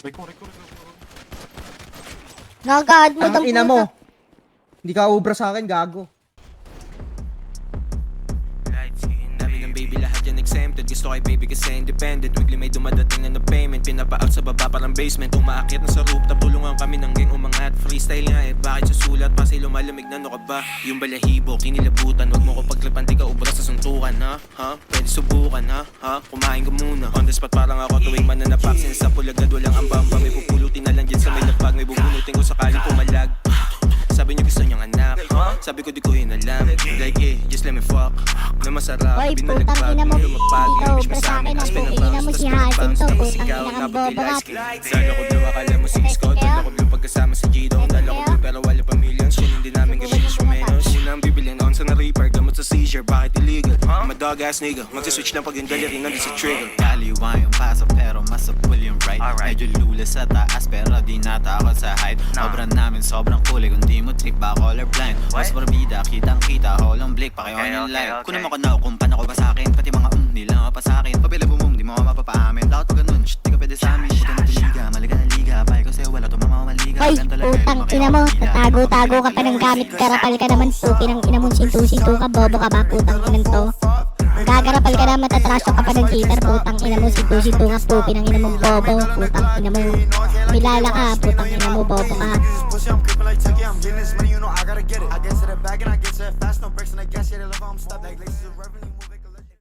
Record. Nagad mo Ang ina mo. Hindi ka ubra sa akin, gago. Dami ng baby, lahat yan exempted. Gusto kay baby kasi independent. Weekly may dumadating na payment. Pinapa-out sa baba parang basement. Umaakit na sa rooftop, tulungan kami ng gang umangat. Freestyle nga eh, bakit susulat? Pasay lumalamig na, no ka ba? Yung balahibo, kinilabutan. Wag mo ko pagklipan, di ka ubra sa suntukan, ha? Pwede subukan, ha? Kumain ka muna. On the spot parang ako tuwing mananapak. Sinasa pulagad, walang ambamba. May pupulutin na lang dyan sa may lapag. May bubunutin ko sakaling pumalag. Sabi niyo gusto niyang anak, sabi ko di ko yun alam. Like just let me fuck na masarap. Oy, Binalagbag putang ina mo. lumapag. Ikaw, Imbish ubra sa sa amin, akin. as Ang ina pinabounce. mo Tas si pinabounce, Hasin to. tapos Putang ikaw, ina kang napapil bobo ka. ice cream. Dala ko blue, akala mo si Scott. Dala ko blue pagkasama sa G-Dong. Dala ko blue pero wala pa millions. Yun hindi namin gawin yung menos. Yun ang bibilin on sa na-reaper. Gamot sa seizure, bakit illegal? I'm a dog ass nigga. Magsiswitch lang pag yung dali rin nandun sa trigger. Kaliwa yung paso pero masapul yung right. Medyo lula sa taas pero di natakot sa height. Obra namin sobrang kulay kung di mo trip ba colorblind. Mas barbida, kitang-kita, holong blake, paki-on yung live. Kung naman ko na kung paano ko ba sa'kin, pati mga nila nga pa sa'kin. Pabila bumum, di mo ka mapapaamin. Lakot ko ganun, shit, di ka pwede sa'min. Huwag ka na tuliga, maliga na liga. Bahay ko sa'yo, wala to mamamaliga. Hoy, putang ina mo. Natago-tago ka pa ng gamit. Karapal ka naman. Puti ng ina mo. Sintu-sintu ka. Bobo ka ba? Putang inang to. Gagarapal ka na. Matatrasyo ka pa ng cheater. Putang ina mo. Sintu-sintu ka. Puti ng ina mo. Bobo. Putang ina mo. Milala ka. Putang ina mo. Bobo ka. I'm creeping like Chucky, I'm getting this money, you know I gotta get it. I get to the bag and I get to it fast, no breaks and I guess, yeah, they love how I'm stuck. Like, laces of revenue moving.